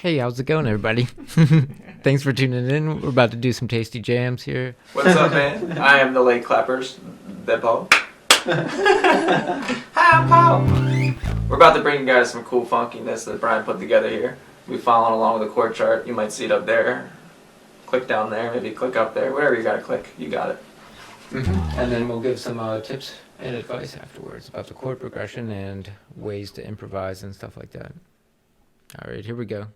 Hey, how's it going, everybody? Thanks for tuning in. We're about to do some tasty jams here. What's up, man? I am the late clappers, Depo. We're about to bring you guys some cool funkiness that Brian put together here. We're following along with the chord chart. You might see it up there. Click down there, maybe click up there. Whatever you gotta click, you got it. And then we'll give some tips and advice afterwards about the chord progression and ways to improvise and stuff like that. All right, here we go.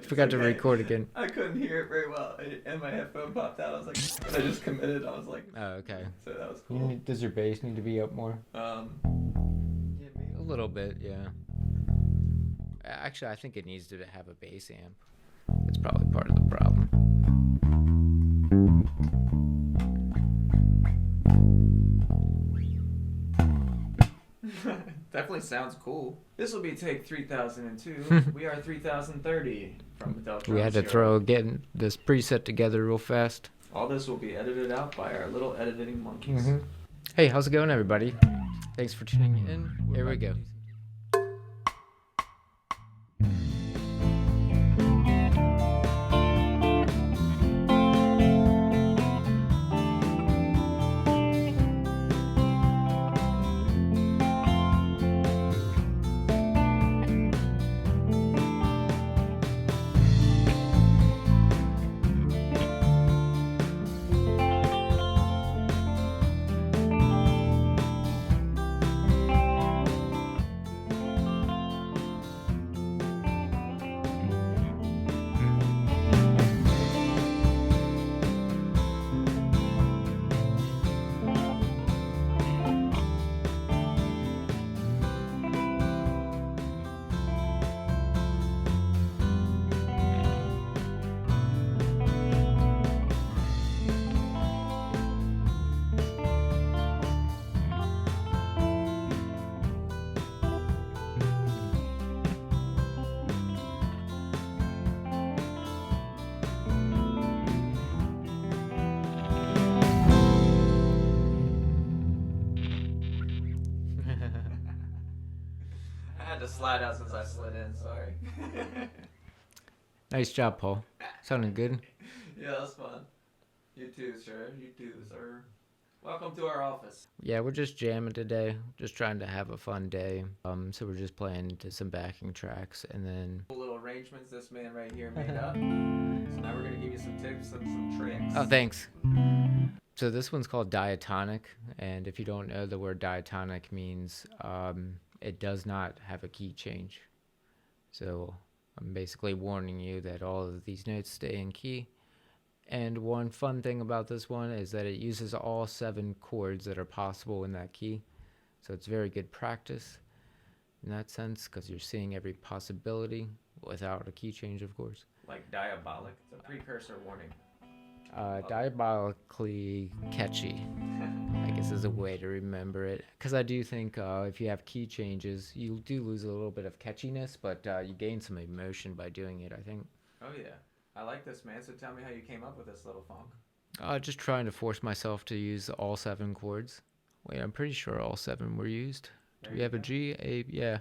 Forgot to record again. I couldn't hear it very well, and my headphone popped out. I was like, I just committed. I was like, oh, okay. So that was cool. Does your bass need to be up more? Yeah, maybe. A little bit, yeah. Actually, I think it needs to have a bass amp. It's probably part of the problem. Definitely sounds cool. This will be take 3002. We are 3030 from Delta. We had to getting this preset together real fast. All this will be edited out by our little editing monkeys. Hey, how's it going, everybody? Thanks for tuning in. Here we go. To slide out since I slid in, sorry. Nice job, Paul. Sounding good. Yeah, that's fun. You too, sir. You too, sir. Welcome to our office. Yeah, we're just jamming today. Just trying to have a fun day. So we're just playing to some backing tracks and then... Little arrangements this man right here made up. So now we're going to give you some tips and some tricks. Oh, thanks. So this one's called Diatonic. And if you don't know, the word diatonic means... it does not have a key change. So I'm basically warning you that all of these notes stay in key. And one fun thing about this one is that it uses all 7 chords that are possible in that key. So it's very good practice in that sense because you're seeing every possibility without a key change, of course. Like diabolic. It's a precursor warning. Diabolically catchy, I guess is a way to remember it. Because I do think if you have key changes, you do lose a little bit of catchiness, but you gain some emotion by doing it, I think. Oh, yeah. I like this, man. So tell me how you came up with this little funk. Just trying to force myself to use all 7 chords. Wait, I'm pretty sure all 7 were used. Do we have a G, A? Yeah.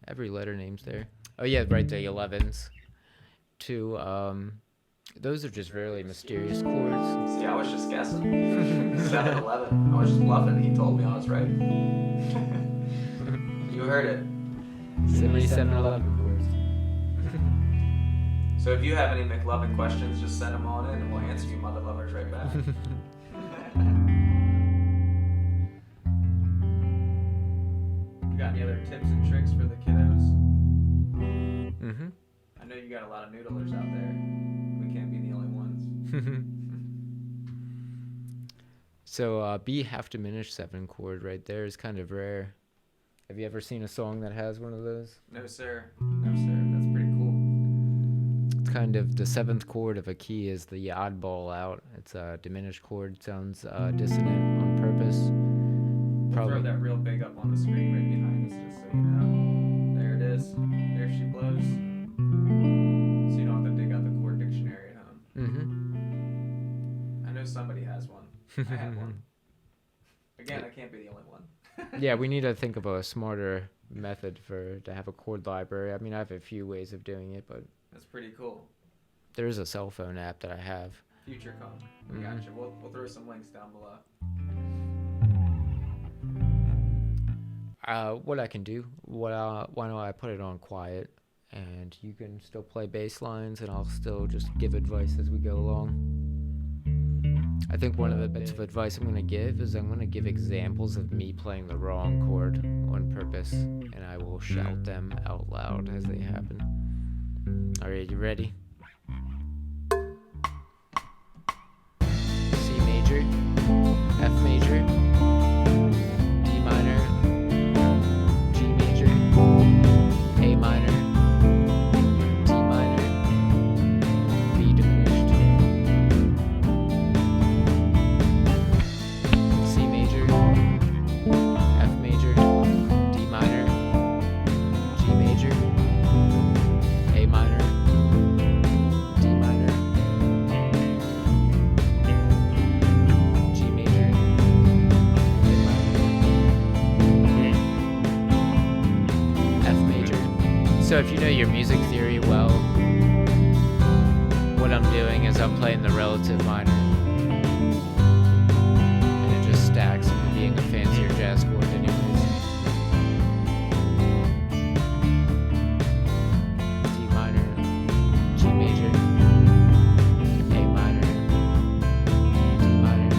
Every letter name's there. Oh, yeah, right, the 11ths. Those are just really mysterious chords. See, I was just guessing. 7, 11. I was just bluffing. He told me I was right. You heard it. 77, 11 chords. So if you have any McLovin questions, just send them on in and we'll answer you mother lovers right back. You got any other tips and tricks for the kiddos? I know you got a lot of noodlers out there. We can't be the only ones. So B half diminished 7 chord right there is kind of rare. Have you ever seen a song that has one of those? No, sir. No, sir. That's pretty cool. kind of the seventh chord of a key is the oddball out. It's a diminished chord. Sounds dissonant on purpose. We'll throw that real big up on the screen right behind us, just so you know. There it is. There she blows. So you don't have to dig out the chord dictionary at home. I know somebody has one. I have one. Again, I can't be the only one. Yeah, we need to think of a smarter method to have a chord library. I mean, I have a few ways of doing it, but that's pretty cool. There's a cell phone app that I have. Future come. Gotcha. We'll throw some links down below. What I can do, why don't I put it on quiet, and you can still play bass lines, and I'll still just give advice as we go along. I think one of the bits of advice I'm going to give is I'm going to give examples of me playing the wrong chord on purpose, and I will shout them out loud as they happen. Alright, you ready? C major, F major, D minor, G major, A minor, D minor, B diminished, C major, F major, D minor, G major, A minor, D minor, G major, A minor, F major. So if you know your music theory well, what I'm doing is I'm playing the relative minor, and it just stacks into being a fancier jazz chord anyways. D minor, G major, A minor, D minor.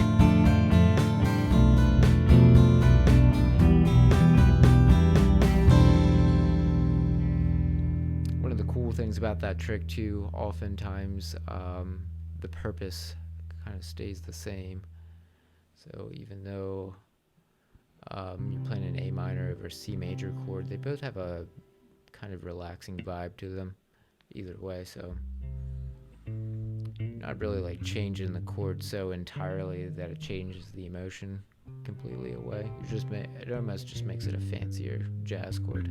One of the cool things about that trick too, oftentimes the purpose kind of stays the same. So even though you're playing an A minor over C major chord, they both have a kind of relaxing vibe to them either way, so not really like changing the chord so entirely that it changes the emotion completely away. It almost just makes it a fancier jazz chord.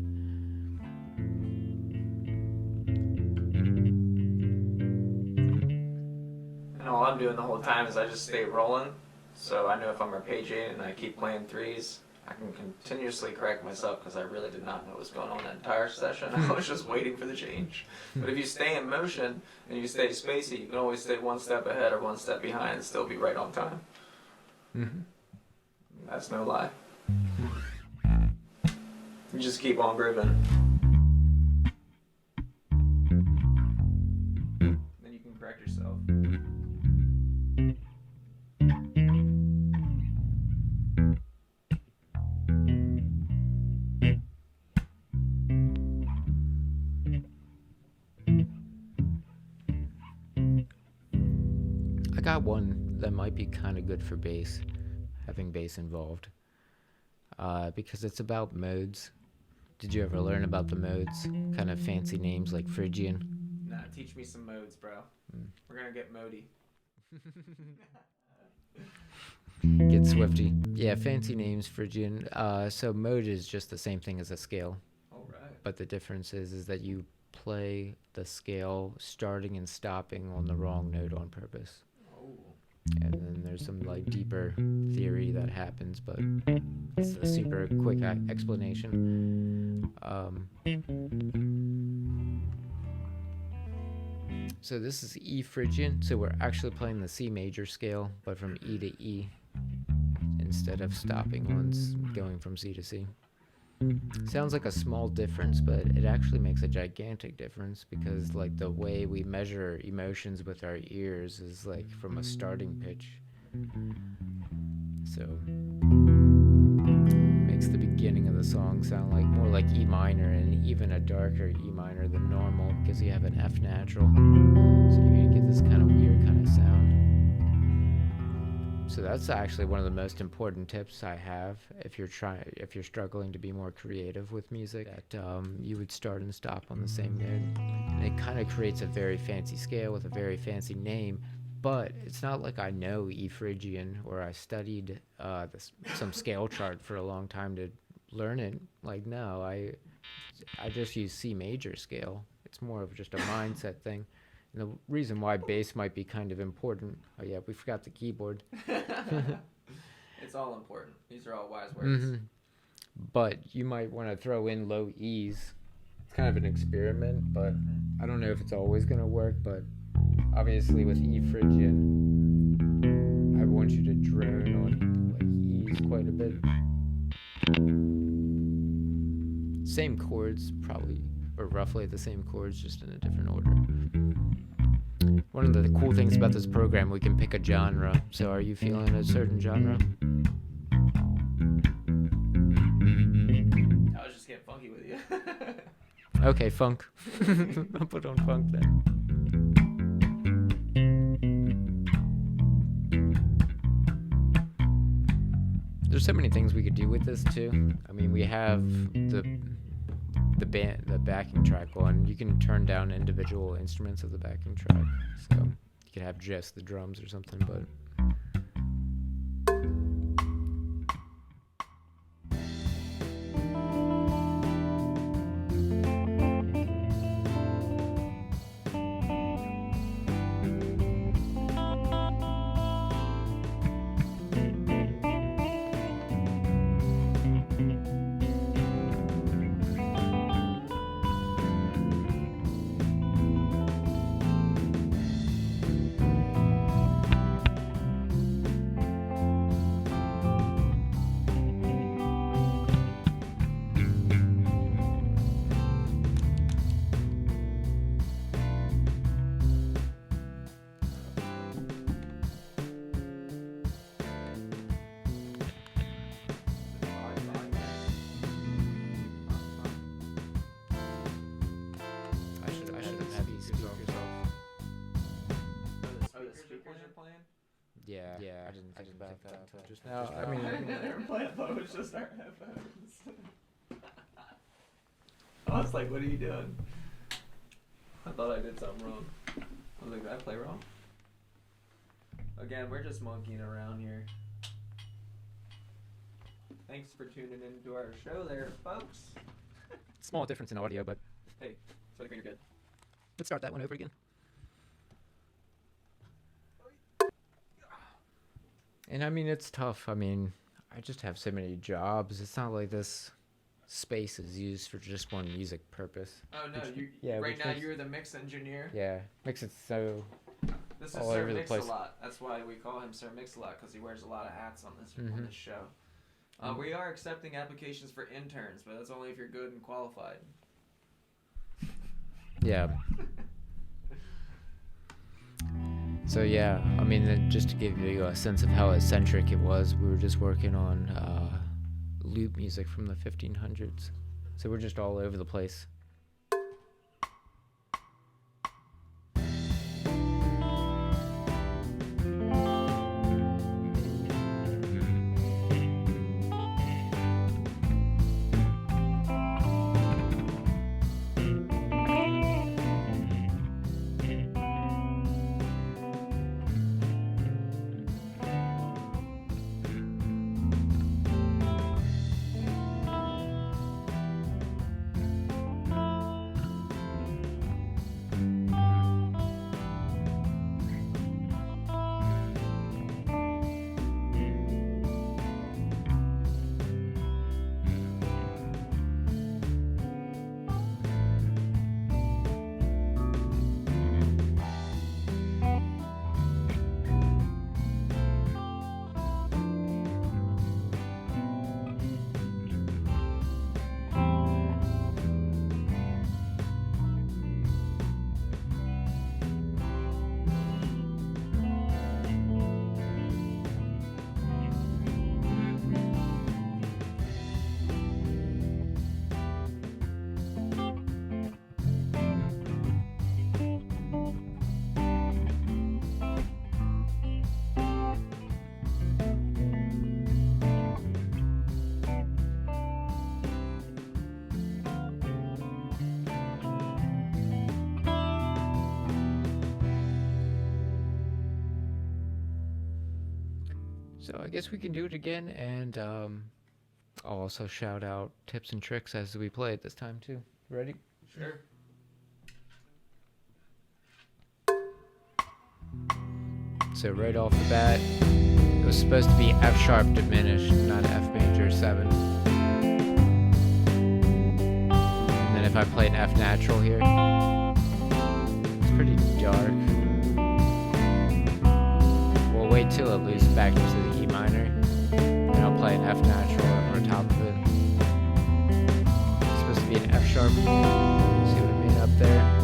And all I'm doing the whole time is I just stay rolling. So I know if I'm arpeggiating and I keep playing threes, I can continuously correct myself because I really did not know what was going on that entire session. I was just waiting for the change. But if you stay in motion and you stay spacey, you can always stay one step ahead or one step behind and still be right on time. That's no lie. You just keep on grooving. Then you can correct yourself. I got one that might be kind of good for bass, having bass involved, because it's about modes. Did you ever learn about the modes? Kind of fancy names like Phrygian. Nah, teach me some modes, bro. We're gonna get mody. Get swifty. Yeah, fancy names, Phrygian. So mode is just the same thing as a scale. All right. But the difference is that you play the scale starting and stopping on the wrong note on purpose. And then there's some like deeper theory that happens, but it's a super quick explanation. So this is E Phrygian, so we're actually playing the C major scale, but from E to E instead of stopping on going from C to C. Sounds like a small difference, but it actually makes a gigantic difference because like the way we measure emotions with our ears is like from a starting pitch. So makes the beginning of the song sound like more like E minor and even a darker E minor than normal because you have an F natural. So you're gonna get this kind of weird kind of sound. So that's actually one of the most important tips I have if you're struggling to be more creative with music. That you would start and stop on the same note, and it kind of creates a very fancy scale with a very fancy name. But it's not like I know Phrygian or I studied some scale chart for a long time to learn it. Like, no, I just use C major scale. It's more of just a mindset thing. And the reason why bass might be kind of important. Oh yeah, we forgot the keyboard. It's all important. These are all wise words. Mm-hmm. But you might want to throw in low E's. It's kind of an experiment, but I don't know if it's always going to work. But obviously with Phrygian, I want you to drone on like E's quite a bit. Same chords, probably, or roughly the same chords, just in a different order. One of the cool things about this program, we can pick a genre. So are you feeling a certain genre? I was just getting funky with you. Okay, funk. I'll put on funk then. There's so many things we could do with this too. I mean, we have the backing track on. You can turn down individual instruments of the backing track, so you could have just the drums or something. But yeah, I didn't think about that just now. I mean, never played. I thought it was just our headphones. I was like, "What are you doing?" I thought I did something wrong. I was like, "Did I play wrong?" Again, we're just monkeying around here. Thanks for tuning into our show, there, folks. small difference in audio, but Hey, so I think you're good. let's start that one over again. And I mean, it's tough. I mean, I just have so many jobs. It's not like this space is used for just one music purpose. Oh no, which now makes- you're the mix engineer. Yeah, makes it so This is all Sir over the place. Mix-a-Lot. That's why we call him Sir Mix-a-Lot, because he wears a lot of hats on this Mhm. show. We are accepting applications for interns, but that's only if you're good and qualified. yeah. So yeah, I mean, just to give you a sense of how eccentric it was, we were just working on loop music from the 1500s. So we're just all over the place. So I guess we can do it again, and I'll also shout out tips and tricks as we play it this time too. Ready? Sure. So right off the bat, it was supposed to be F sharp diminished, not F major 7. And then if I play an F natural here, it's pretty dark. We'll wait till it loses back to the E minor, and I'll play an F natural over top of it. It's supposed to be an F sharp. See what I mean up there?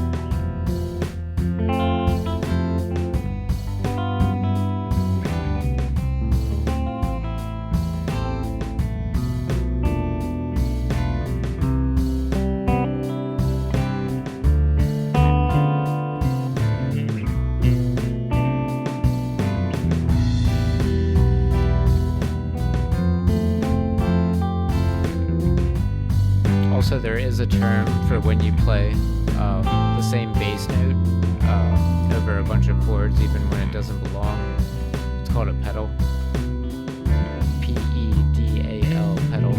Also, there is a term for when you play the same bass note over a bunch of chords, even when it doesn't belong. It's called a pedal. P-E-D-A-L, pedal.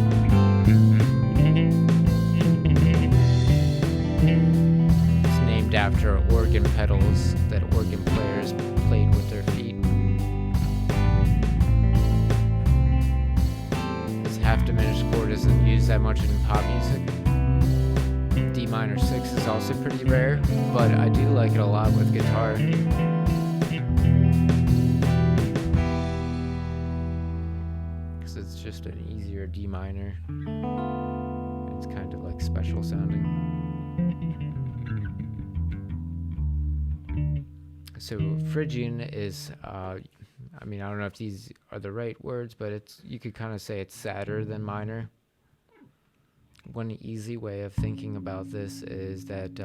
It's named after organ pedals that organ players played with their feet. This half diminished chord isn't used that much in pop music. D minor 6 is also pretty rare, but I do like it a lot with guitar. Because it's just an easier D minor. It's kind of like special sounding. So Phrygian is, I mean, I don't know if these are the right words, but you could kind of say it's sadder than minor. One easy way of thinking about this is that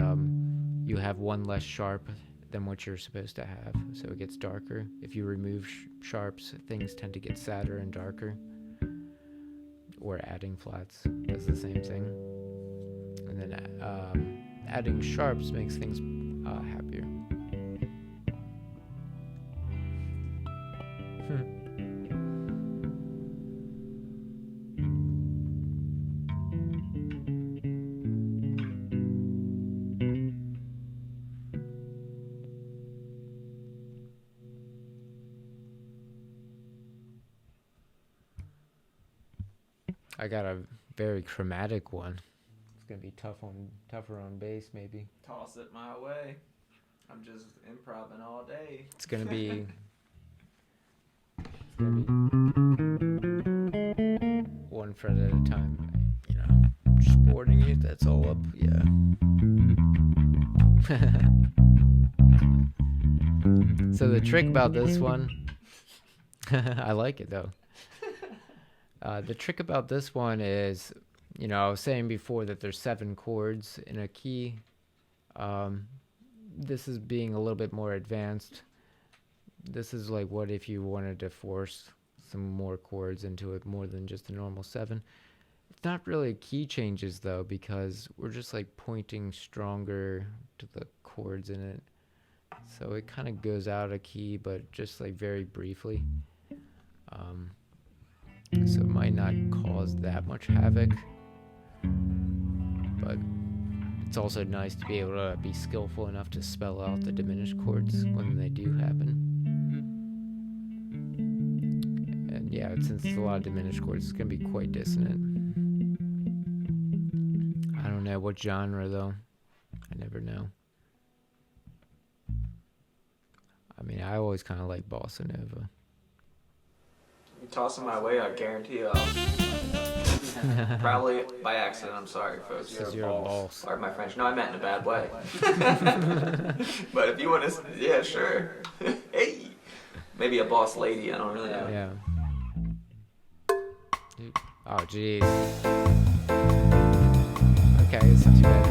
you have one less sharp than what you're supposed to have, so it gets darker. If you remove sharps, things tend to get sadder and darker. Or adding flats does the same thing. And then adding sharps makes things happier. I got a very chromatic one. It's gonna be tougher on bass, maybe. Toss it my way. I'm just improvising all day. It's gonna be one fret at a time. You know, just boarding it. That's all up. Yeah. So the trick about this one, I like it though. The trick about this one is, you know, I was saying before that there's 7 chords in a key. This is being a little bit more advanced. This is like what if you wanted to force some more chords into it more than just a normal 7. It's not really key changes though, because we're just like pointing stronger to the chords in it. So it kind of goes out of key, but just like very briefly. So it might not cause that much havoc, but it's also nice to be able to be skillful enough to spell out the diminished chords when they do happen. And yeah, since it's a lot of diminished chords, it's going to be quite dissonant. I don't know what genre though. I never know. I mean, I always kind of like Bossa Nova. You toss them my way, I guarantee I'll probably by accident. I'm sorry, folks. You're a boss. Pardon my French. No, I meant in a bad way. But if you want to, yeah, sure. Hey, maybe a boss lady. I don't really know. Yeah. Dude. Oh, jeez. Okay, it's not too bad.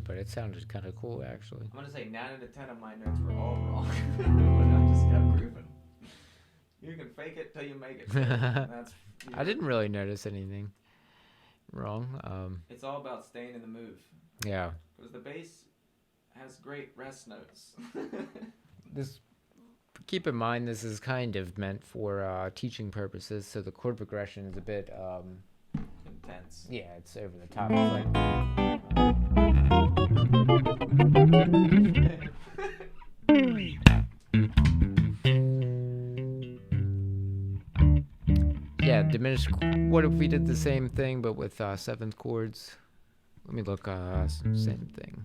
but it sounded kind of cool actually. I'm gonna say 9 out of 10 of my notes were all wrong, but I just kept grooving. You can fake it till you make it. That's. I didn't really notice anything wrong. It's all about staying in the move. Yeah. Because the bass has great rest notes. Keep in mind, this is kind of meant for teaching purposes, so the chord progression is a bit Intense. yeah, it's over the top. It's yeah, diminished. What if we did the same thing but with seventh chords? Let me look. Same thing,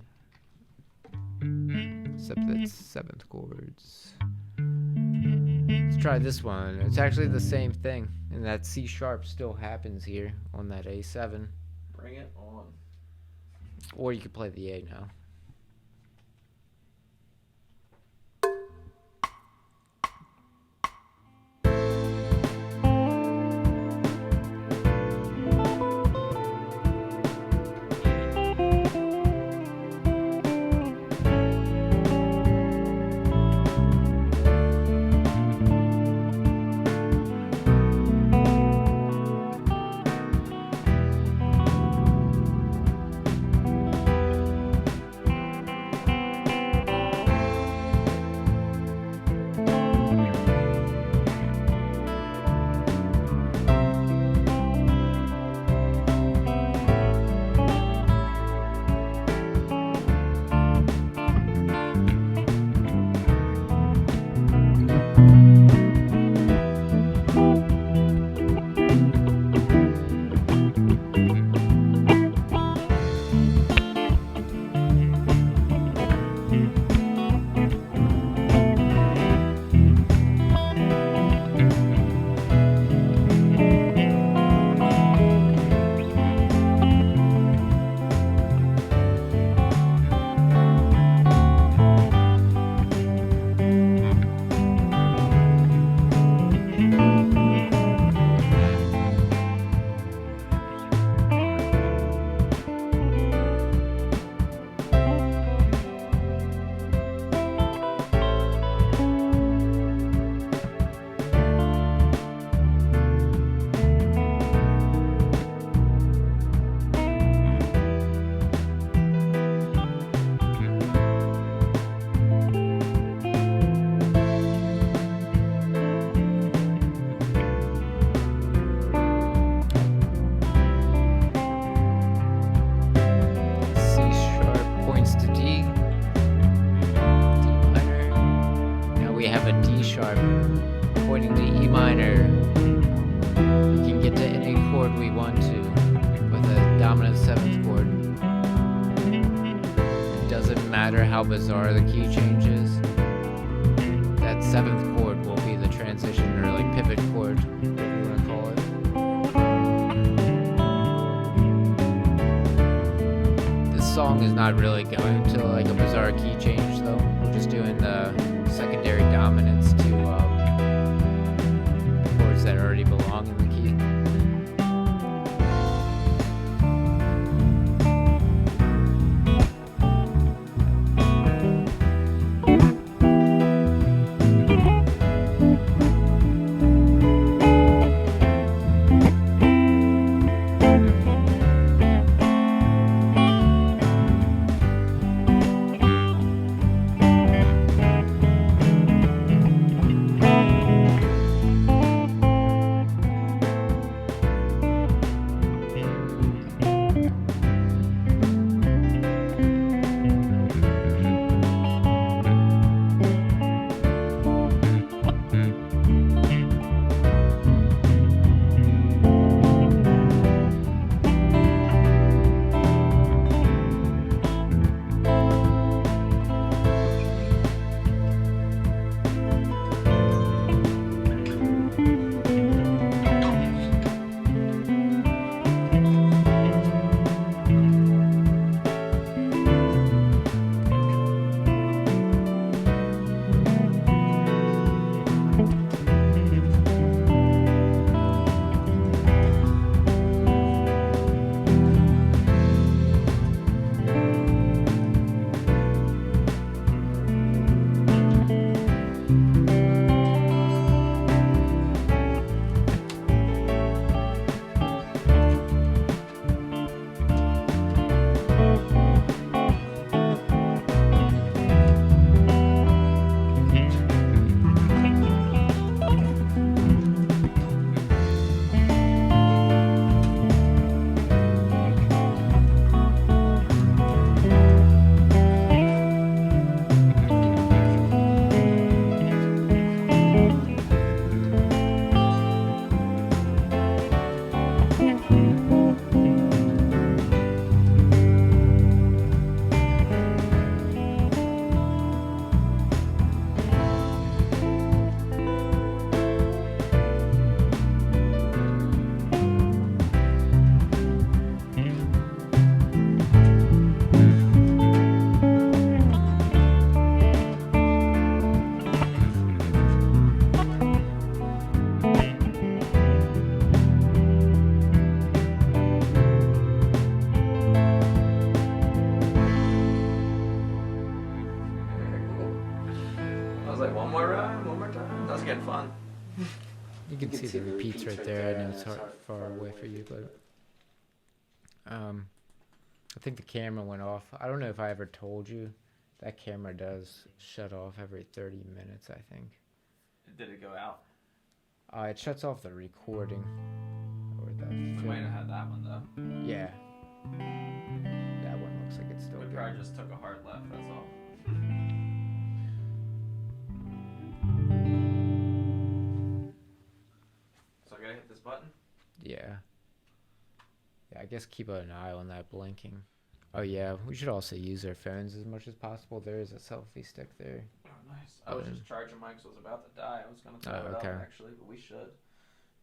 except it's seventh chords. Let's try this one. It's actually the same thing, and that C sharp still happens here on that A7. Bring it on. Or you could play the A now. How bizarre the key change is. That seventh chord will be the transition or like pivot chord, whatever you want to call it. This song is not really going to like a bizarre key change though. We're just doing the secondary dominants to chords that already belong in the key. like, one more time. That was getting fun. You can see the repeats right there. I know it's far away for you, but I think the camera went off. I don't know if I ever told you that camera does shut off every 30 minutes, I think. Did it go out? It shuts off the recording or the We film. might have had that one though. Yeah. That one looks like it's still We good. probably just took a hard left, that's all. So I gotta hit this button? Yeah. Yeah, I guess keep an eye on that blinking. Oh yeah, we should also use our phones as much as possible. There is a selfie stick there. Oh, nice. I was just charging mine 'cause I was about to die. I was gonna throw it up actually, but we should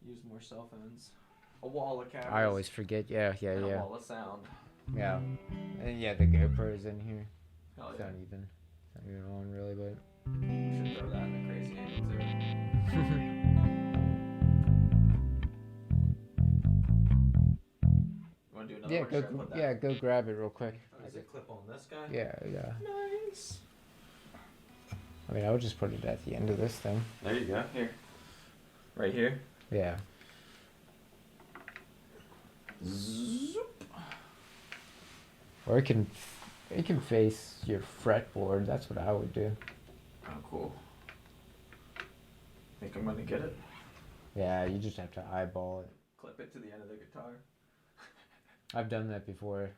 use more cell phones. A wall of cameras. I always forget. Yeah. And a wall of sound. Yeah. And yeah, the GoPro is in here. Hell It's yeah. not even on really, but. We should throw that in the crazy angle too. You wanna do another Yeah, one? Should I put that? go grab it real quick. Does it clip on this guy? Yeah. Nice. I mean, I would just put it at the end of this thing. There you go. Here. Right here. Yeah. Zoop. Or it can face your fretboard. That's what I would do. Oh, cool. Think I'm gonna get it? Yeah, you just have to eyeball it. Clip it to the end of the guitar. I've done that before.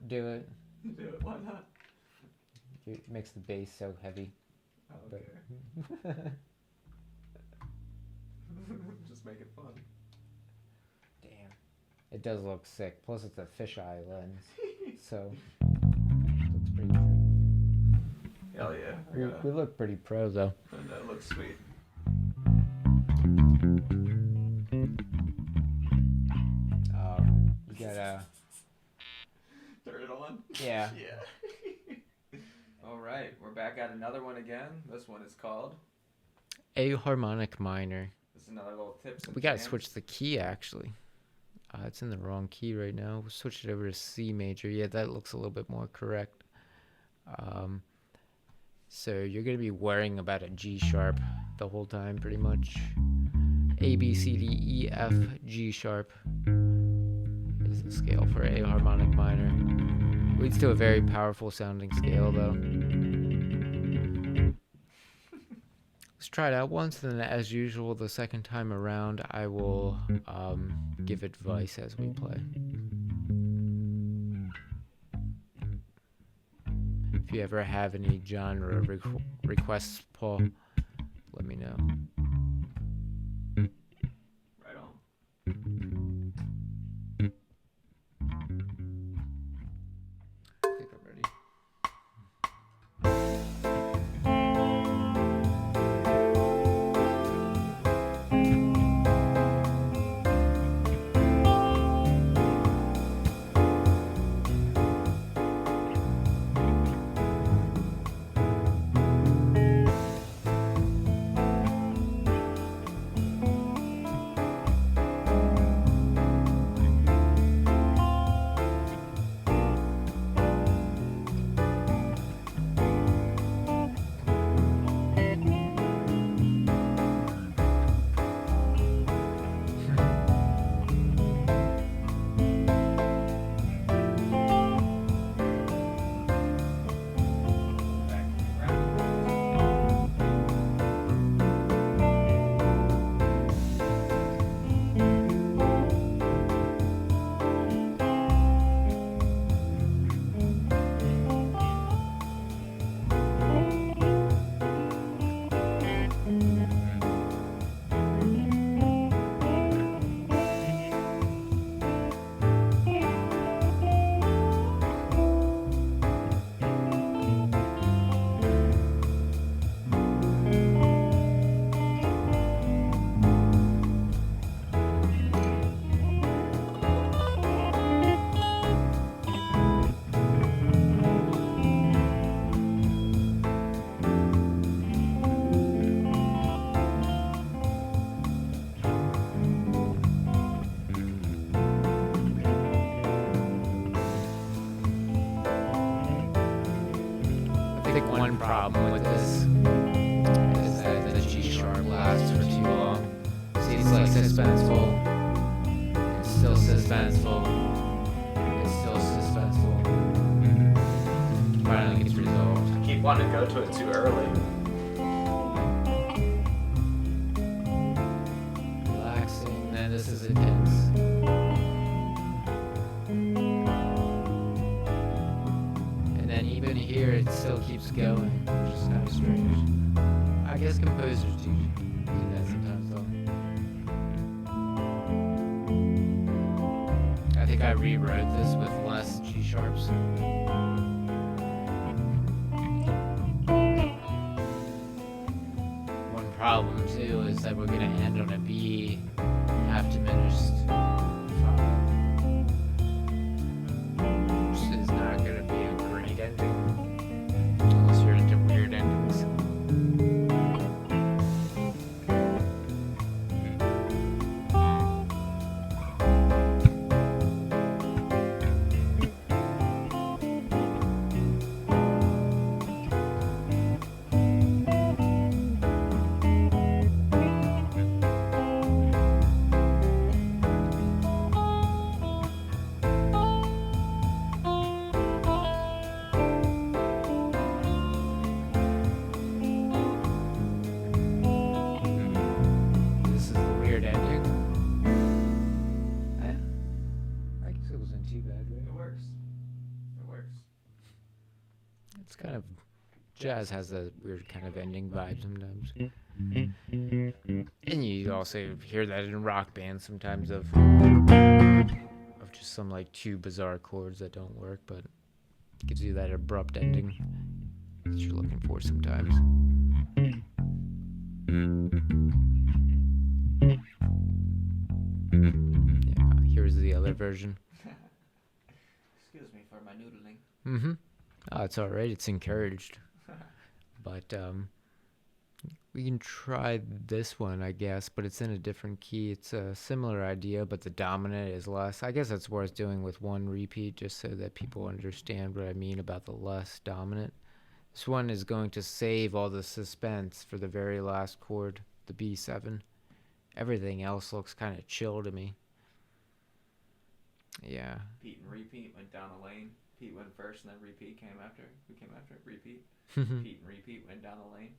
Do it. Do it. Why not? It makes the bass so heavy. Okay. Just make it fun. Damn. It does look sick. Plus, it's a fisheye lens. So, looks pretty pro. Hell yeah. We look pretty pro, though. That looks sweet. You gotta. Turn it on? Yeah. Yeah. Alright, we're back at another one again. This one is called A harmonic minor. This is another little tips and We gotta jams. switch the key, actually. It's in the wrong key right now. We'll switch it over to C major. Yeah, that looks a little bit more correct. So you're gonna be worrying about a G sharp the whole time, pretty much. A, B, C, D, E, F, G sharp is the scale for A harmonic minor. Leads to a very powerful sounding scale, though. Let's try it out once, and then as usual, the second time around, I will give advice as we play. If you ever have any genre requests, Paul, let me know. Right on. I think I'm ready. want to go to it too early. Relaxing, man, this is intense. And then even here, it still keeps going, which is kind of strange. I guess composers do that sometimes, though. I think I rewrote this with less G sharps. One problem too is that we're gonna end on a B half diminished 5, which is not gonna be a great ending unless you're into weird endings. Kind of jazz has a weird kind of ending vibe sometimes, and you also hear that in rock bands sometimes of just some like two bizarre chords that don't work, but it gives you that abrupt ending that you're looking for sometimes. Yeah, here's the other version. Excuse me for my noodling. Mm-hmm. Oh, it's all right. It's encouraged. But we can try this one, I guess, but it's in a different key. It's a similar idea, but the dominant is less. I guess that's worth doing with one repeat just so that people understand what I mean about the less dominant. This one is going to save all the suspense for the very last chord, the B7. Everything else looks kind of chill to me. Yeah. Repeat and repeat went down a lane. Repeat went first, and then repeat came after. Who came after? Repeat. Repeat and repeat went down the lane.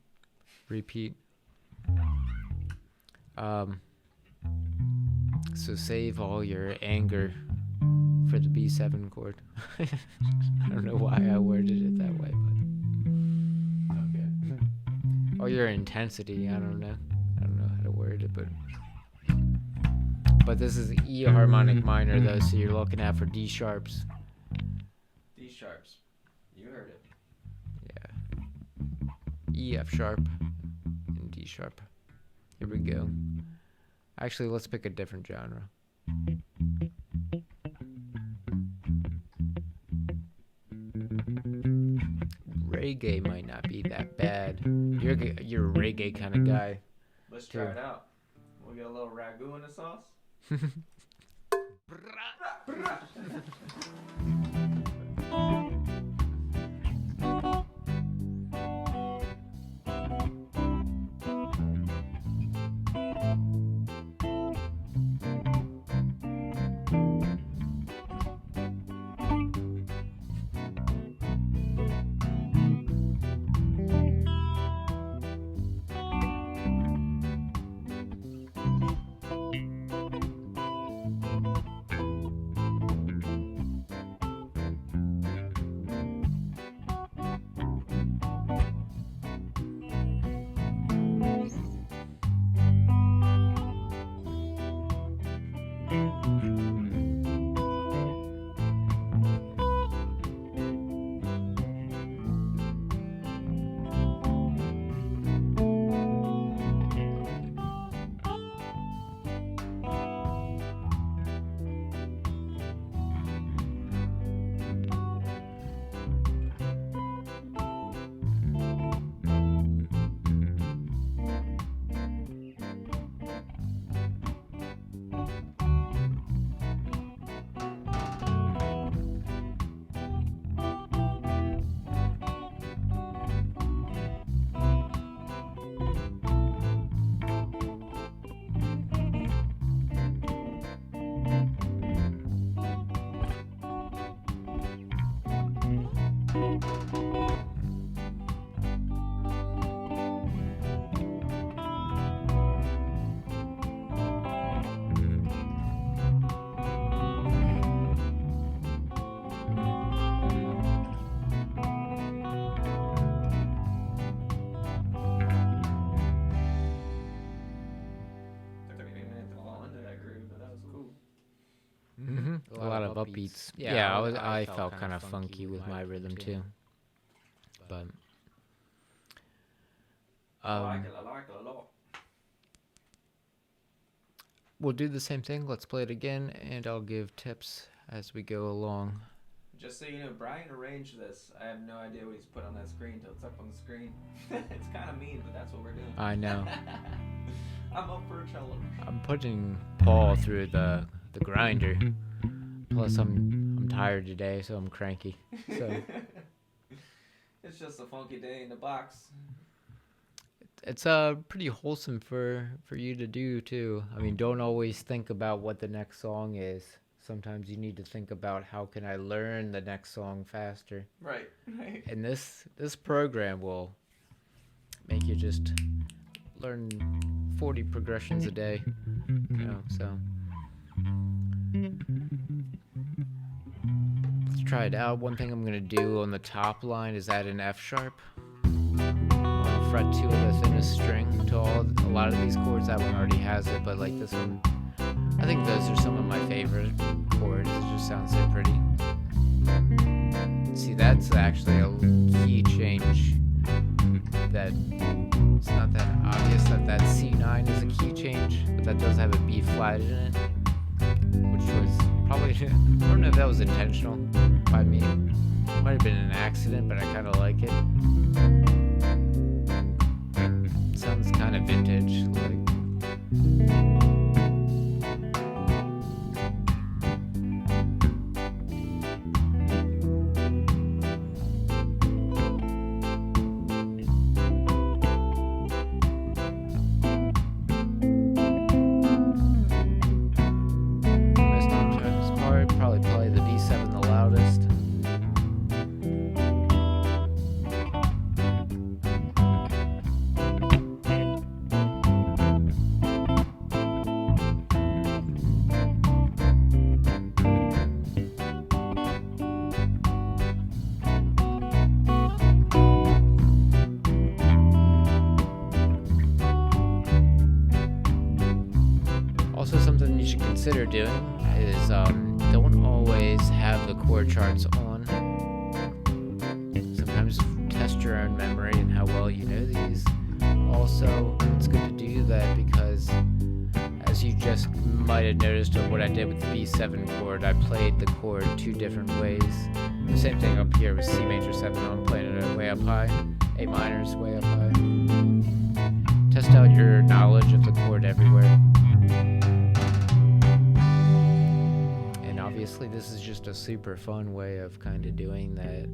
Repeat. So save all your anger for the B7 chord. I don't know why I worded it that way, but okay. All your intensity. I don't know how to word it, but this is E harmonic minor though, so you're looking out for D sharps. D sharps. You heard it. Yeah. E, F sharp, and D sharp. Here we go. Actually, let's pick a different genre. Reggae might not be that bad. You're a reggae kind of guy. Let's try it out. We'll get a little ragu in the sauce. upbeats. Yeah, I felt kind of funky with my rhythm too. But I like it a lot. We'll do the same thing. Let's play it again, and I'll give tips as we go along. Just so you know, Brian arranged this. I have no idea what he's put on that screen till it's up on the screen. It's kind of mean, but that's what we're doing. I know. I'm up for a challenge. I'm putting Paul through the grinder. Plus, I'm tired today, so I'm cranky. So it's just a funky day in the box. It's pretty wholesome for you to do too. I mean, don't always think about what the next song is. Sometimes you need to think about how can I learn the next song faster. Right. And this program will make you just learn 40 progressions a day. So let's try it out. One thing I'm gonna do on the top line is add an F sharp. Fret 2 of the thinnest string to a lot of these chords. That one already has it, but like this one, I think those are some of my favorite chords. It just sounds so pretty. See, that's actually a key change that it's not that obvious that C9 is a key change, but that does have a B flat in it, which was probably, I don't know if that was intentional by me. Might have been an accident, but I kind of like it. Sounds kind of vintage, like. Probably play the B7 the loudest. Also, something you should consider doing is don't always have the chord charts on. Sometimes test your own memory and how well you know these. Also, it's good to do that because, as you just might have noticed of what I did with the B7 chord, I played the chord two different ways. The same thing up here with C major 7, I'm playing it way up high. A minor's way up high. Test out your knowledge of the chord everywhere. Obviously, this is just a super fun way of kind of doing that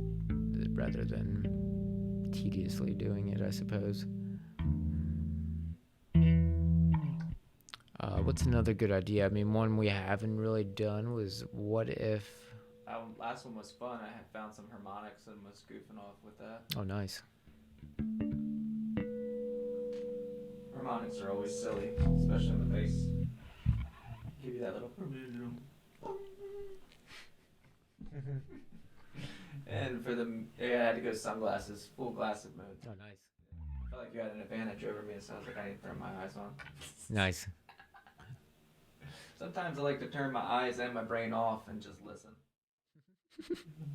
rather than tediously doing it, I suppose. What's another good idea? I mean, one we haven't really done was what if... last one was fun. I had found some harmonics and was goofing off with that. Oh, nice. Harmonics are always silly, especially in the bass. Give you that little... And for I had to go sunglasses, full glasses mode. Oh, nice. I felt like you had an advantage over me. It sounds like I need to turn my eyes on. Nice. Sometimes I like to turn my eyes and my brain off and just listen.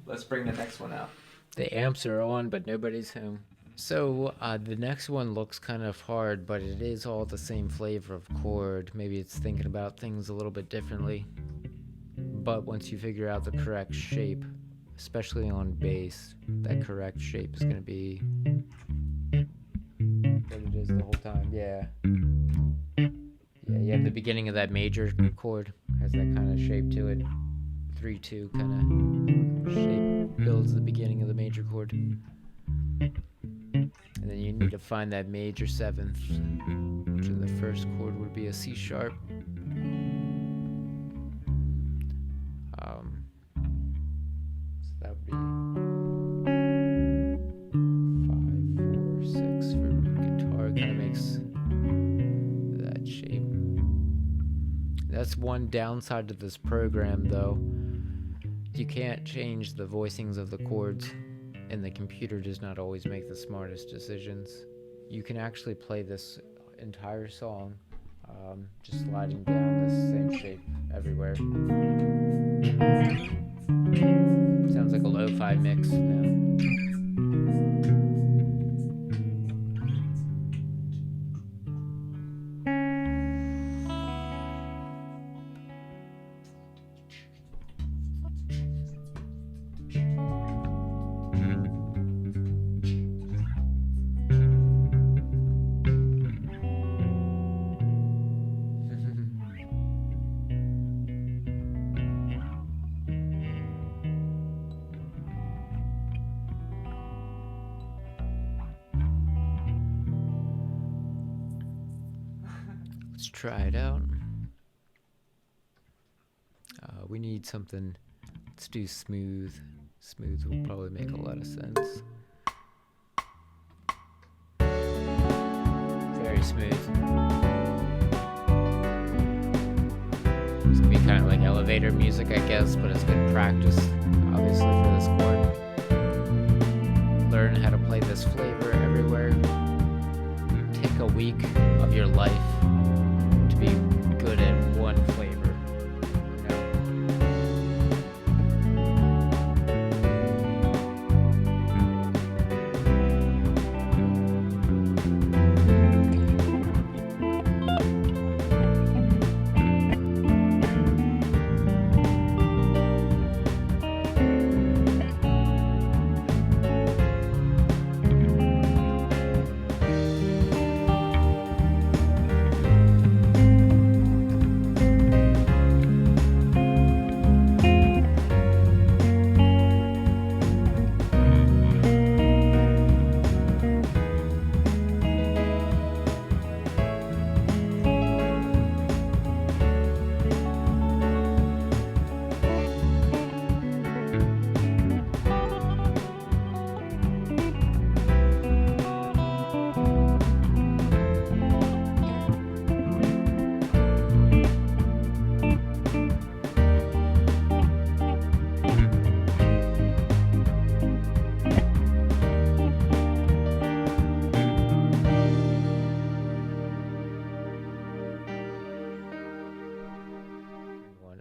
Let's bring the next one out. The amps are on, but nobody's home. So the next one looks kind of hard, but it is all the same flavor of chord. Maybe it's thinking about things a little bit differently. But once you figure out the correct shape, especially on bass, that correct shape is going to be what it is the whole time. Yeah, you have the beginning of that major chord, has that kind of shape to it. 3-2 kind of shape builds the beginning of the major chord. And then you need to find that major 7th, which in the first chord would be a C sharp. So that would be 5-4-6 for guitar. Kind of makes that shape. That's one downside to this program, though. You can't change the voicings of the chords, and the computer does not always make the smartest decisions. You can actually play this entire song just sliding down this same shape everywhere. Sounds like a lo-fi mix now. Let's try it out. We need something. Let's do smooth. Smooth will probably make a lot of sense. Very smooth. It's gonna be kind of like elevator music, I guess, but it's good practice, obviously, for this chord. Learn how to play this flavor everywhere. Take a week of your life to be good at one flavor.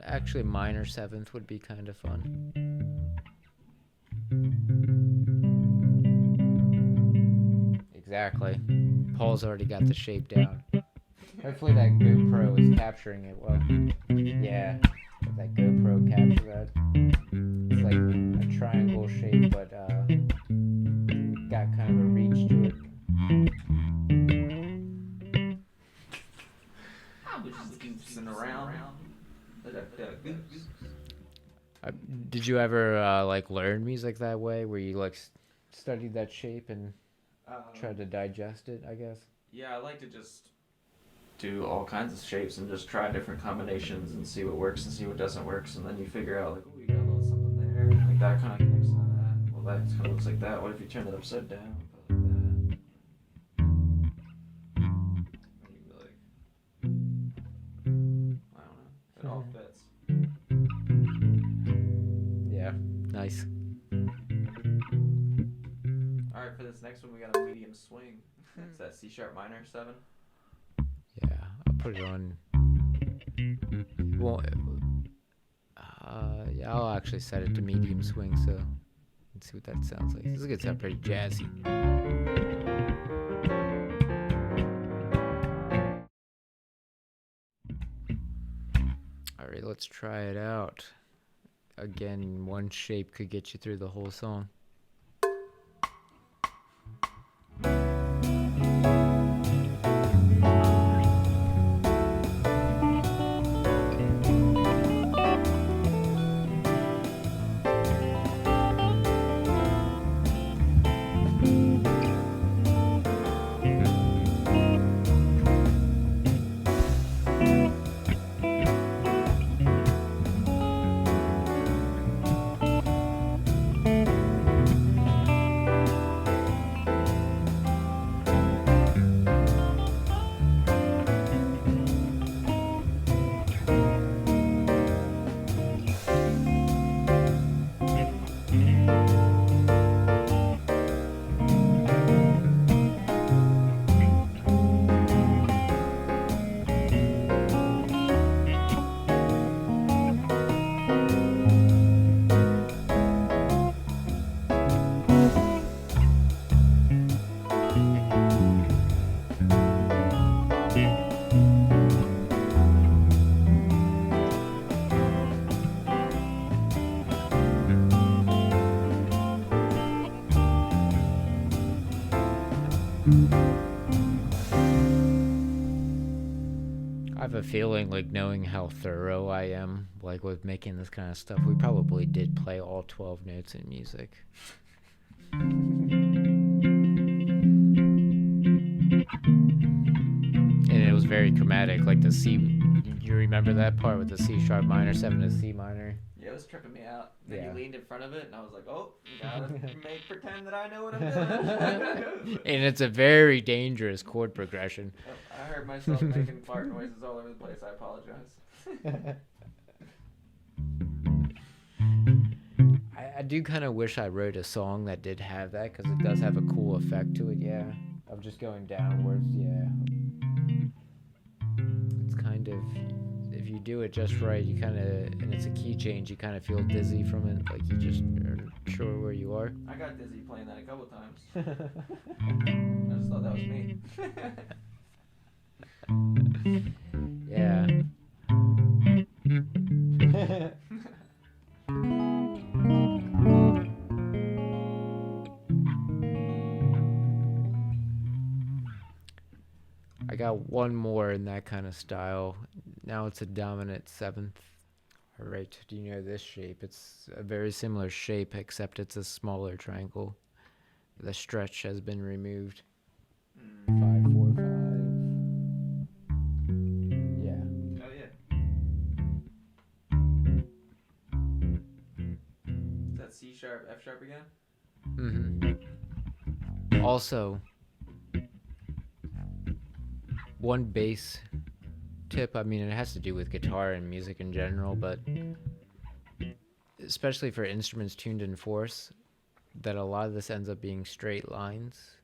Actually, minor seventh would be kind of fun. Exactly. Paul's already got the shape down. Hopefully that GoPro is capturing it well. Yeah, let that GoPro capture that. It's like a triangle shape, but got kind of a reach to it. I was just goofing around. Did you ever like learn music that way, where you like studied that shape and tried to digest it, I guess? Yeah, I like to just do all kinds of shapes and just try different combinations and see what works and see what doesn't work, and then you figure out like, oh, you got a little something there, like that kind of connects to that. Well, that kind of looks like that. What if you turn it upside down? Put it like that. I don't know. It all fits. Yeah, nice. All right, for this next one, we got a medium swing. It's that C sharp minor 7. Yeah, I'll put it on. Well, yeah, I'll actually set it to medium swing, so let's see what that sounds like. This is gonna sound pretty jazzy. All right, let's try it out. Again, one shape could get you through the whole song. I have a feeling, like, knowing how thorough I am, like, with making this kind of stuff, we probably did play all 12 notes in music. And it was very chromatic, like the C. You remember that part with the C sharp minor 7 to C minor? Yeah, it was tripping me out. Then Yeah. you leaned in front of it, and I was like, oh, gotta pretend that I know what I'm doing. And it's a very dangerous chord progression. Oh, I heard myself making fart noises all over the place. I apologize. I do kind of wish I wrote a song that did have that, because it does have a cool effect to it, yeah. Of just going downwards, yeah. It's kind of, if you do it just right, you kind of, and it's a key change, you kind of feel dizzy from it, like you just aren't sure where you are. I got dizzy playing that a couple times. I just thought that was me. Yeah. I got one more in that kind of style. Now it's a dominant 7th. All right, do you know this shape? It's a very similar shape, except it's a smaller triangle. The stretch has been removed. 5, 4, 5. Yeah. Oh, yeah. Is that C sharp, F sharp again? Mm-hmm. Also, one bass tip, I mean, it has to do with guitar and music in general, but especially for instruments tuned in fourths, that a lot of this ends up being straight lines.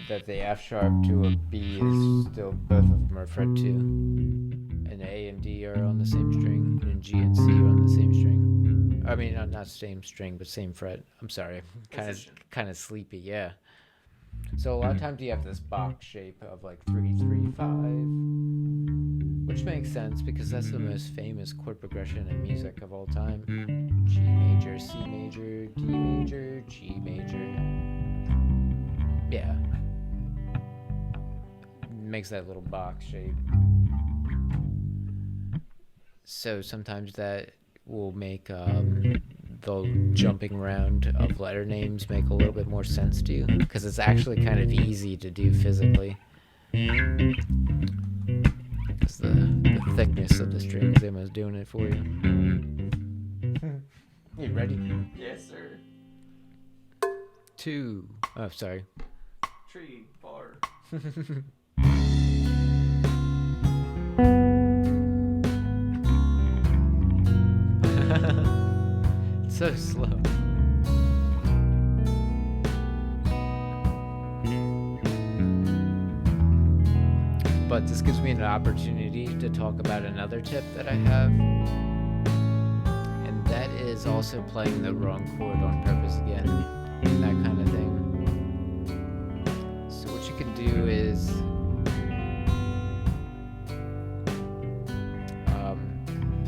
That the F sharp to a B is still, both of them are fret 2. And A and D are on the same string, and G and C are on the same string. I mean, not same string, but same fret. I'm sorry, kind of sleepy, yeah. So a lot of times you have this box shape of like 3, 3, 5, which makes sense because that's the most famous chord progression in music of all time. G major, C major, D major, G major. Yeah. Makes that little box shape. So sometimes that will make the jumping around of letter names make a little bit more sense to you, because it's actually kind of easy to do physically. Because the thickness of the string is almost doing it for you. You ready? Yes, sir. 2. Oh, sorry. Tree, bar. So slow. But this gives me an opportunity to talk about another tip that I have, and that is also playing the wrong chord on purpose again, that kind of thing. So what you can do is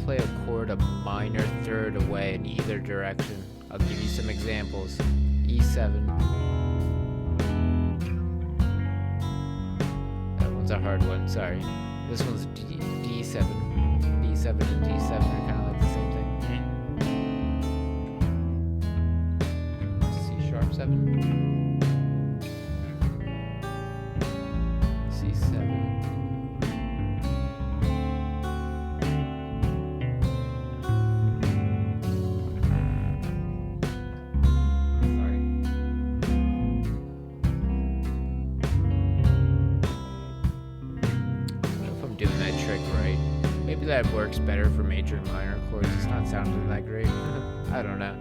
play a chord a minor third away in either direction. I'll give you some examples. E7. That one's a hard one, sorry. This one's D7. B7 and D7 are kind of like the same thing. C sharp 7. C7. That works better for major and minor chords. It's not sounding that great. I don't know.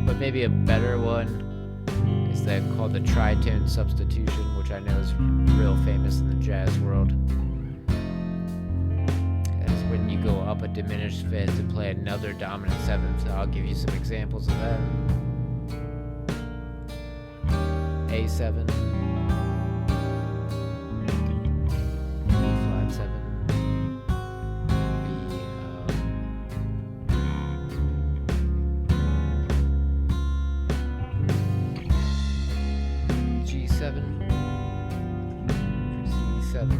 But maybe a better one is that called the Tritone Substitution, which I know is real famous in the jazz world. It's when you go up a diminished fifth and play another dominant 7th. I'll give you some examples of that. A7. B7.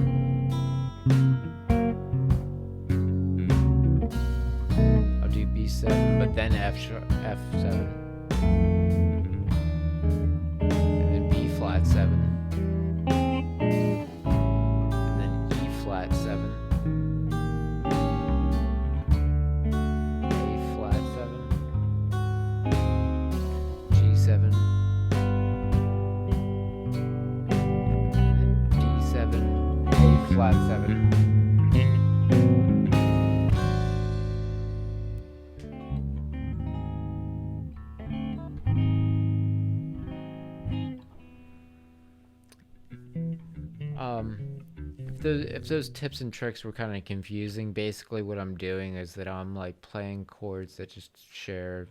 I'll do B7, but then F7. And then B flat 7. And then E flat 7. A flat 7. G7. A flat 7. If those tips and tricks were kind of confusing, basically what I'm doing is that I'm like playing chords that just share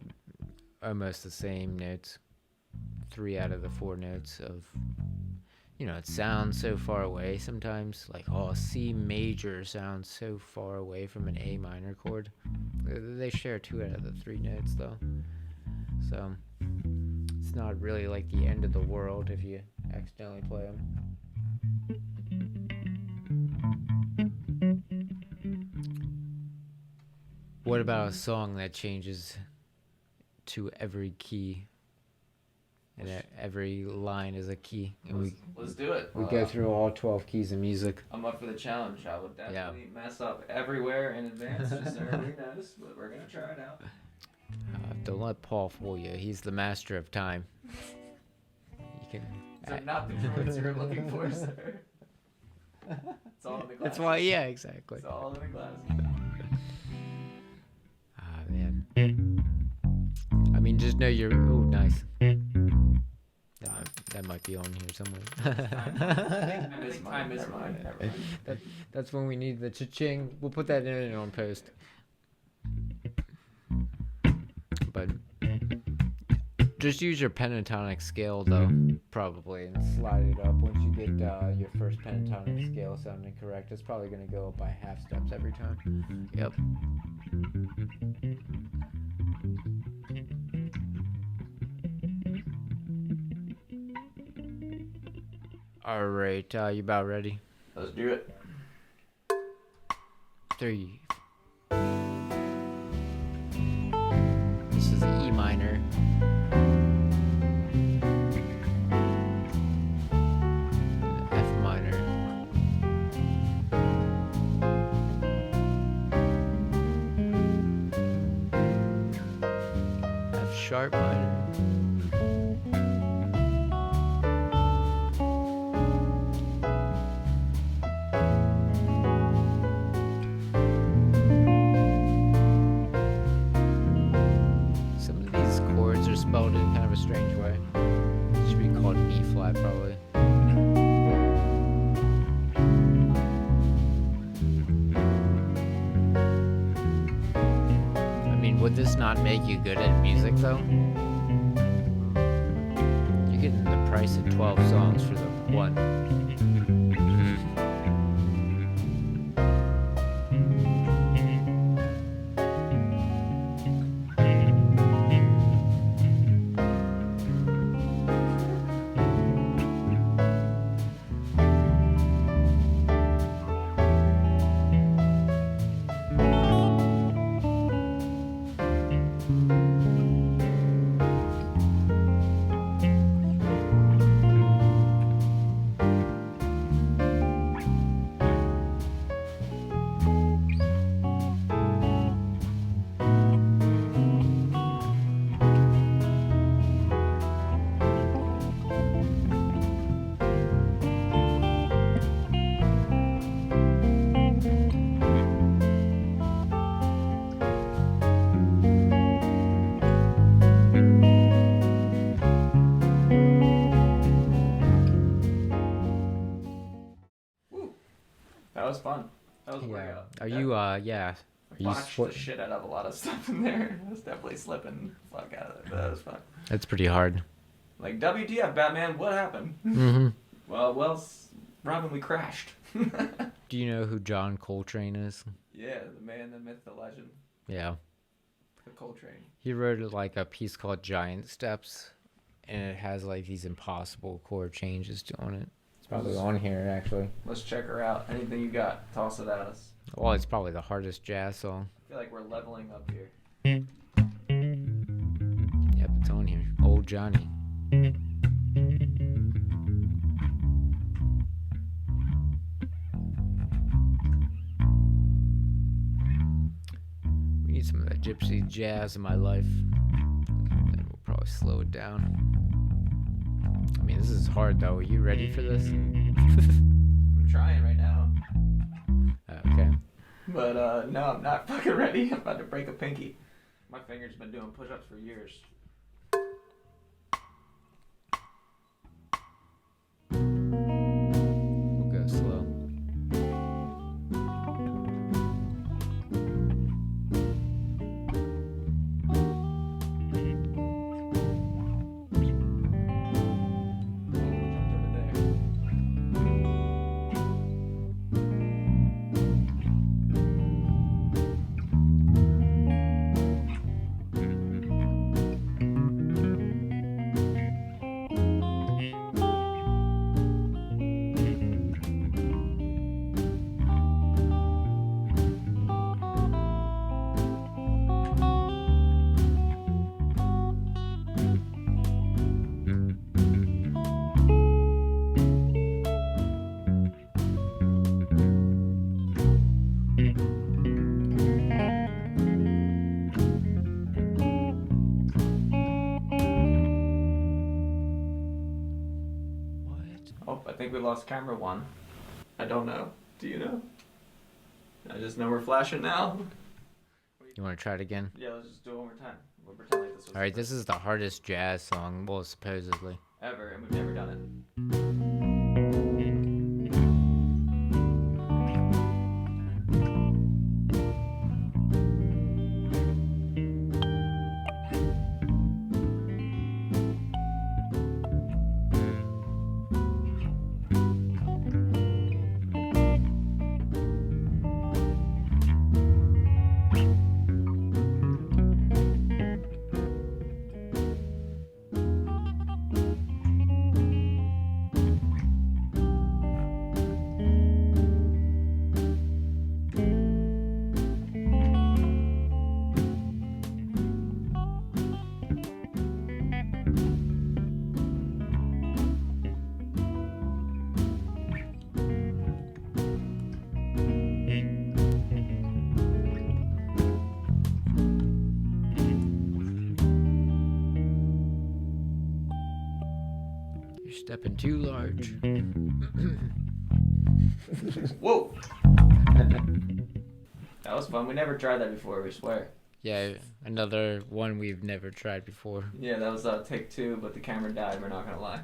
almost the same notes. 3 out of the 4 notes of, it sounds so far away sometimes. Like, C major sounds so far away from an A minor chord. They share 2 out of the 3 notes, though. So, it's not really like the end of the world if you accidentally play them. What about a song that changes to every key? And every line is a key. And let's do it. We go through all 12 keys of music. I'm up for the challenge. I would definitely mess up everywhere in advance, just so everybody knows, but we're going to try it out. Don't let Paul fool you. He's the master of time. You can. So not the chords you're looking for, sir. It's all in the glasses. That's why, yeah, exactly. It's all in the glasses. Man. I mean, just know you're. Oh, nice. That might be on here somewhere. I miss mine. That's when we need the cha-ching. We'll put that in on post. But just use your pentatonic scale, though, probably, and slide it up. Once you get your first pentatonic scale sounding correct, it's probably going to go up by half steps every time. Yep. All right, you about ready? Let's do it. 3. This is E minor. F minor. F sharp minor. Spelled in kind of a strange way. It should be called E flat, probably. I mean, would this not make you good at music, though? You're getting the price of 12 songs for the one. That was fun. That was way up. Are you, yeah. Are you Botched the shit out of a lot of stuff in there. I was definitely slipping the fuck out of it, but that was fun. That's pretty hard. Like, WTF, Batman, what happened? Mm-hmm. Well, Robin, we crashed. Do you know who John Coltrane is? Yeah, the man, the myth, the legend. Yeah. The Coltrane. He wrote like a piece called Giant Steps, and it has like these impossible chord changes on it. It's probably on here, actually. Let's check her out. Anything you got, toss it at us. Well, it's probably the hardest jazz song. I feel like we're leveling up here. Yep, it's on here. Old Johnny. We need some of that gypsy jazz in my life. Then we'll probably slow it down. I mean, this is hard, though. Are you ready for this? I'm trying right now. Okay. But, no, I'm not fucking ready. I'm about to break a pinky. My finger's been doing push-ups for years. We'll go slow. I think we lost camera 1. I don't know. Do you know? I just know we're flashing now. You want to try it again? Yeah, let's just do it one more time. We'll pretend like this was Alright, this is the hardest jazz song, well, supposedly. ever, and we've never done it. Stepping too large. Whoa! That was fun. We never tried that before, we swear. Yeah, another one we've never tried before. Yeah, that was take 2, but the camera died, we're not gonna lie.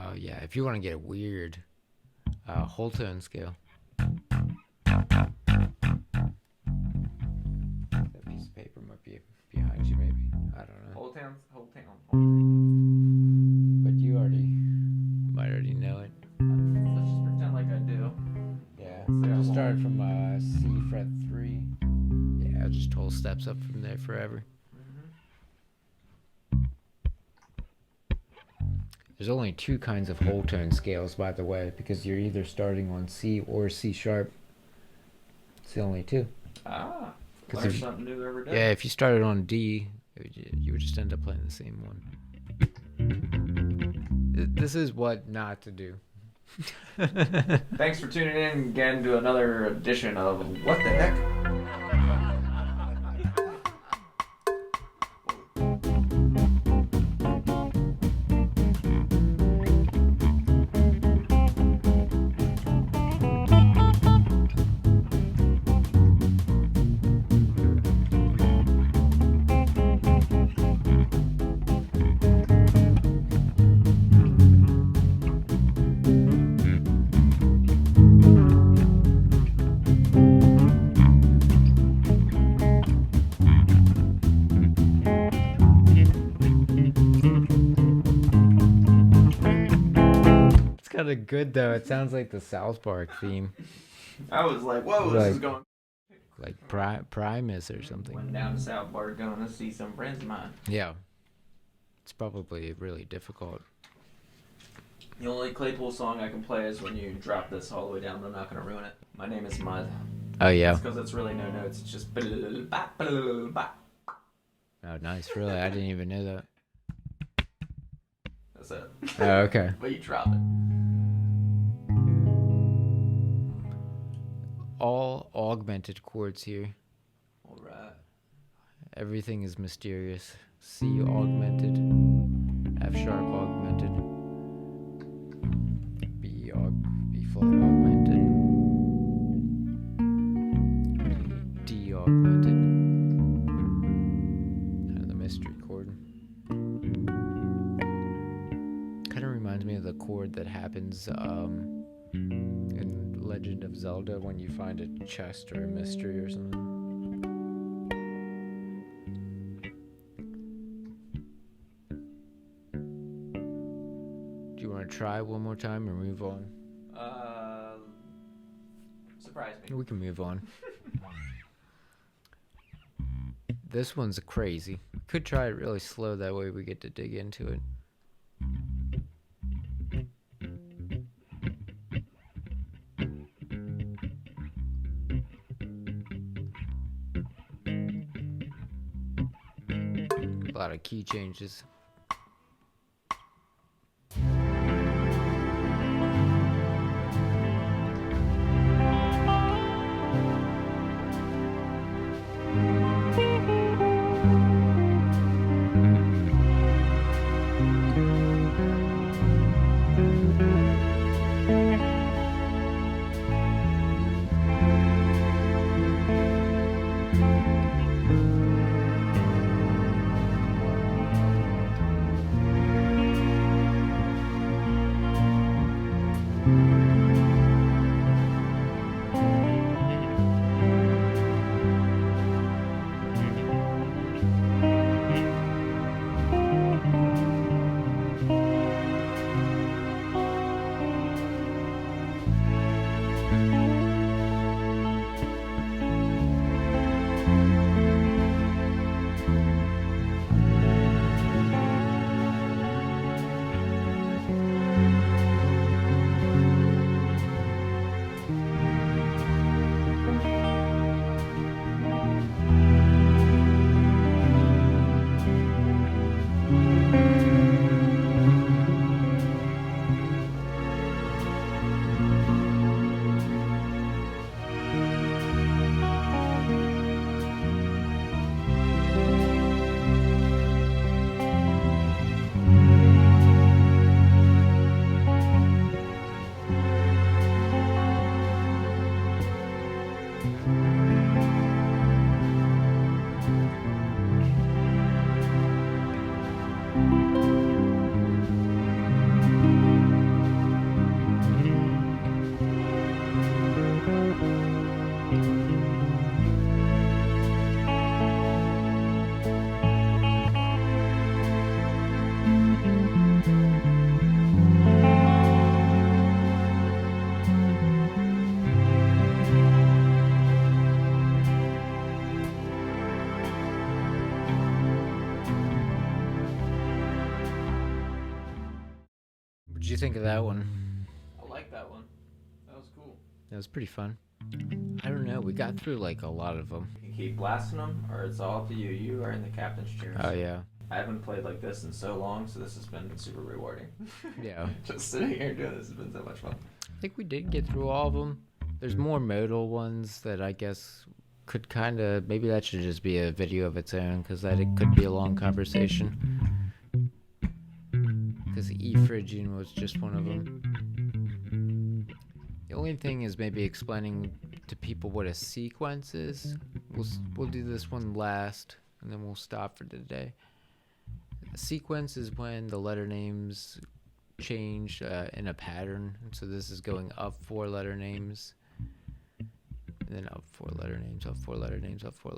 Oh yeah, if you want to get weird, whole tone scale. That piece of paper might be behind you, maybe. I don't know. Whole town. But you might already know it. Let's just pretend like I do. Yeah, So I'll just I start from C fret 3. Yeah, just whole steps up from there forever. There's only 2 kinds of whole tone scales, by the way, because you're either starting on C or C sharp. It's the only 2. Ah, Because learn something new every day. yeah, if you started on D, you would just end up playing the same one. This is what not to do. Thanks for tuning in again to another edition of What the Heck? Kind of good though. It sounds like the South Park theme, I was like, whoa, this is going. like Primus or something. Went down to South Park going to see some friends of mine. Yeah, it's probably really difficult. The only Claypool song I can play is when you drop this all the way down, but I'm not going to ruin it. My name is Mud. Oh, yeah. It's because it's really no notes. It's just... Oh, nice. Really? I didn't even know that. That's it. Oh, okay. But you drop it. All augmented chords here. Alright. Everything is mysterious. C augmented. F sharp augmented. B flat augmented. D augmented. Kind of the mystery chord. Kind of reminds me of the chord that happens in Legend of Zelda when you find a chest or a mystery or something. Do you want to try one more time or move on? Surprise me. We can move on. This one's crazy. Could try it really slow, that way we get to dig into it. A lot of key changes. What'd you think of that one? I like that one. That was cool. That was pretty fun. I don't know. We got through like a lot of them. You can keep blasting them, or it's all up to you. You are in the captain's chair. Oh, yeah. I haven't played like this in so long, so this has been super rewarding. Yeah. Just sitting here doing this has been so much fun. I think we did get through all of them. There's more modal ones that I guess could kind of... Maybe that should just be a video of its own, because it could be a long conversation. Because E Phrygian was just one of them. The only thing is maybe explaining to people what a sequence is. We'll do this one last, and then we'll stop for today. A sequence is when the letter names change in a pattern. So this is going up 4 letter names, and then up 4 letter names, up 4 letter names, up 4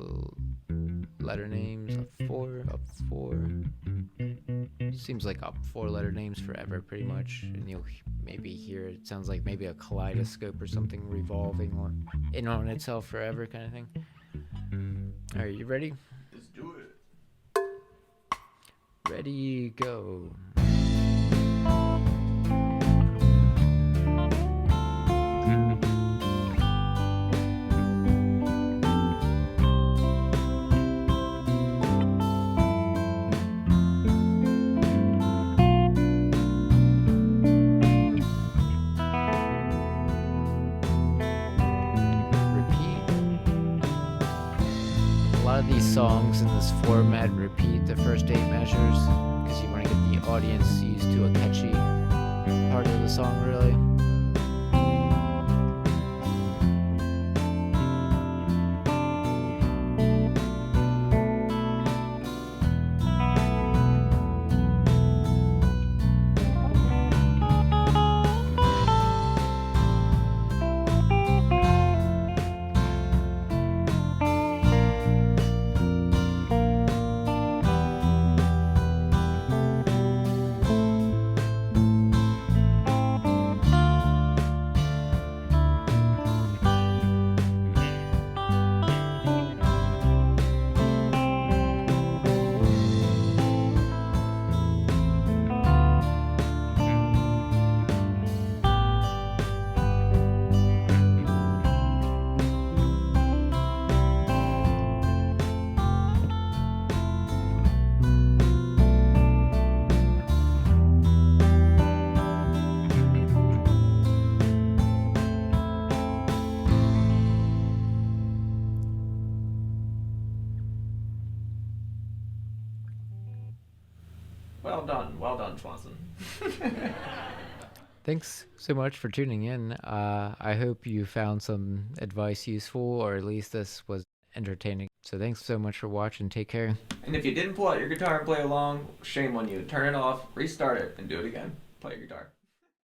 letter names, up 4, up 4. Seems like up 4 letter names forever, pretty much. And you'll maybe hear it sounds like maybe a kaleidoscope or something revolving or in on itself forever, kind of thing. All right, you ready? Let's do it. Ready, go. lot of these songs in this format repeat the first 8 measures because you want to get the audience used to a catchy part of the song, really. Well done, Swanson. Thanks so much for tuning in. I hope you found some advice useful, or at least this was entertaining. So thanks so much for watching. Take care. And if you didn't pull out your guitar and play along, shame on you. Turn it off, restart it, and do it again. Play your guitar.